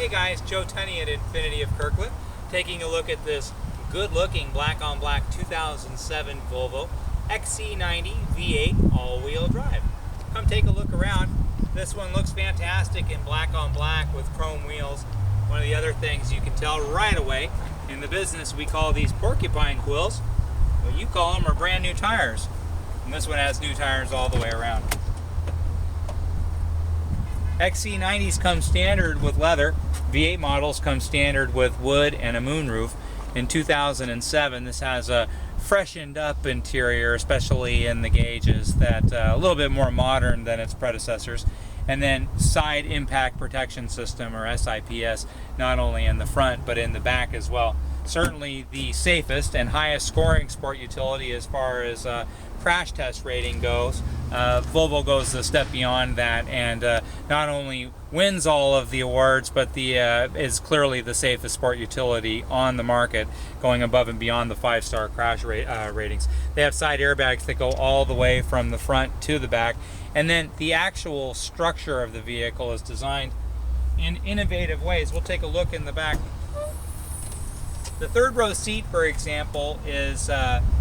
Hey guys, Joe Tunney at Infiniti of Kirkland, taking a look at this good-looking black-on-black 2007 Volvo XC90 V8 all-wheel drive. Come take a look around. This one looks fantastic in black-on-black with chrome wheels. One of the other things you can tell right away, in the business we call these porcupine quills. What you call them are brand new tires. And this one has new tires all the way around. XC90s come standard with leather. V8 models come standard with wood and a moonroof. In 2007, this has a freshened up interior, especially in the gauges, that a little bit more modern than its predecessors. And then side impact protection system, or SIPS, not only in the front but in the back as well. Certainly the safest and highest scoring sport utility as far as crash test rating goes. Volvo goes a step beyond that and not only wins all of the awards, but is clearly the safest sport utility on the market, going above and beyond the 5-star crash ratings. They have side airbags that go all the way from the front to the back, and then the actual structure of the vehicle is designed in innovative ways. We'll take a look in the back. The third row seat, for example, is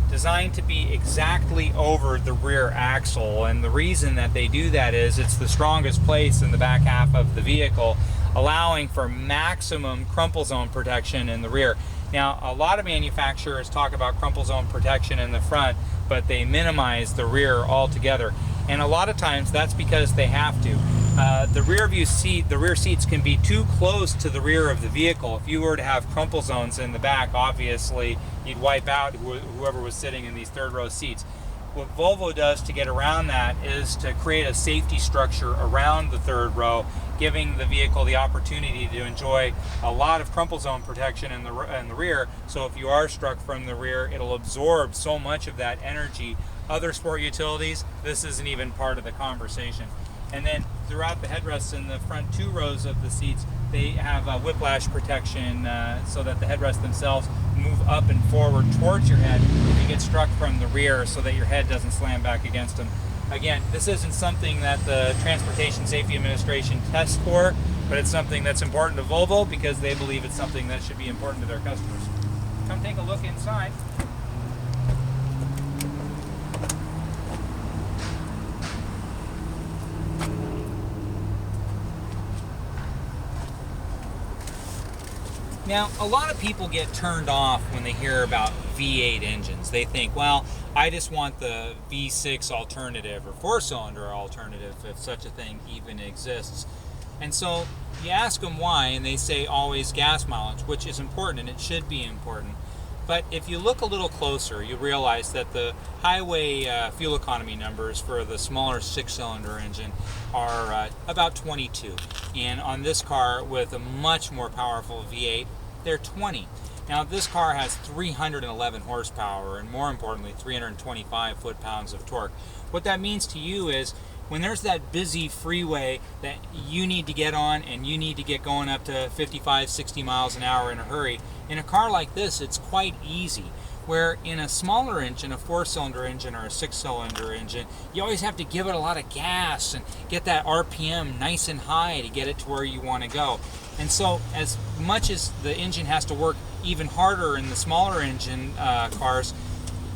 designed to be exactly over the rear axle, and the reason that they do that is it's the strongest place in the back half of the vehicle, allowing for maximum crumple zone protection in the rear. Now, a lot of manufacturers talk about crumple zone protection in the front, but they minimize the rear altogether, and a lot of times that's because they have to. The rear seats can be too close to the rear of the vehicle. If you were to have crumple zones in the back, obviously you'd wipe out whoever was sitting in these third row seats. What Volvo does to get around that is to create a safety structure around the third row, giving the vehicle the opportunity to enjoy a lot of crumple zone protection in the rear. So if you are struck from the rear, it'll absorb so much of that energy. Other sport utilities, this isn't even part of the conversation. And then throughout the headrests in the front 2 rows of the seats, they have whiplash protection so that the headrests themselves move up and forward towards your head if you get struck from the rear, so that your head doesn't slam back against them. Again, this isn't something that the Transportation Safety Administration tests for, but it's something that's important to Volvo because they believe it's something that should be important to their customers. Come take a look inside. Now, a lot of people get turned off when they hear about V8 engines. They think, well, I just want the V6 alternative or 4-cylinder alternative, if such a thing even exists. And so you ask them why, and they say always gas mileage, which is important, and it should be important. But if you look a little closer, you realize that the highway fuel economy numbers for the smaller 6-cylinder engine are about 22. And on this car with a much more powerful V8, they're 20. Now, this car has 311 horsepower and, more importantly, 325 foot-pounds of torque. What that means to you is when there's that busy freeway that you need to get on and you need to get going up to 55, 60 miles an hour in a hurry, in a car like this, it's quite easy. Where in a smaller engine, a 4-cylinder engine or a 6-cylinder engine, you always have to give it a lot of gas and get that RPM nice and high to get it to where you want to go. And so as much as the engine has to work even harder in the smaller engine cars,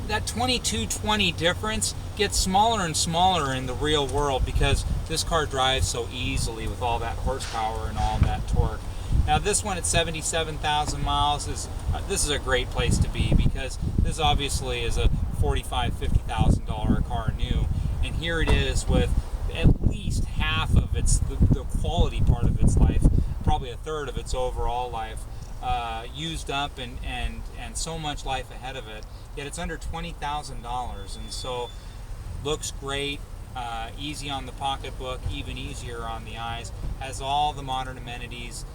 that 2220 difference gets smaller and smaller in the real world because this car drives so easily with all that horsepower and all that torque. Now, this one at 77,000 miles this is a great place to be, because this obviously is a $45,000, $50,000 car new, and here it is with at least half of the quality part of its life, probably a third of its overall life, used up and so much life ahead of it. Yet it's under $20,000, and so looks great. Easy on the pocketbook, even easier on the eyes. Has all the modern amenities,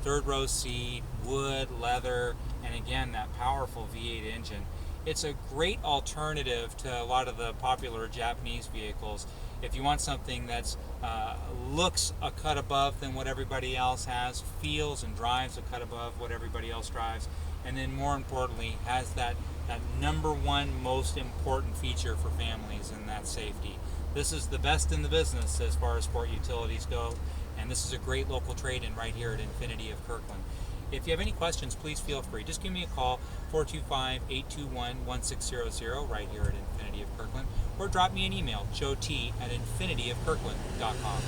third row seat, wood, leather, and again that powerful V8 engine. It's a great alternative to a lot of the popular Japanese vehicles. If you want something that's looks a cut above than what everybody else has, feels and drives a cut above what everybody else drives, and then more importantly has that number one most important feature for families, and that's safety. This is the best in the business as far as sport utilities go, And this is a great local trade-in right here at Infiniti of Kirkland. If you have any questions, please feel free. Just give me a call, 425-821-1600, right here at Infiniti of Kirkland, or drop me an email, joet@infinitiofkirkland.com.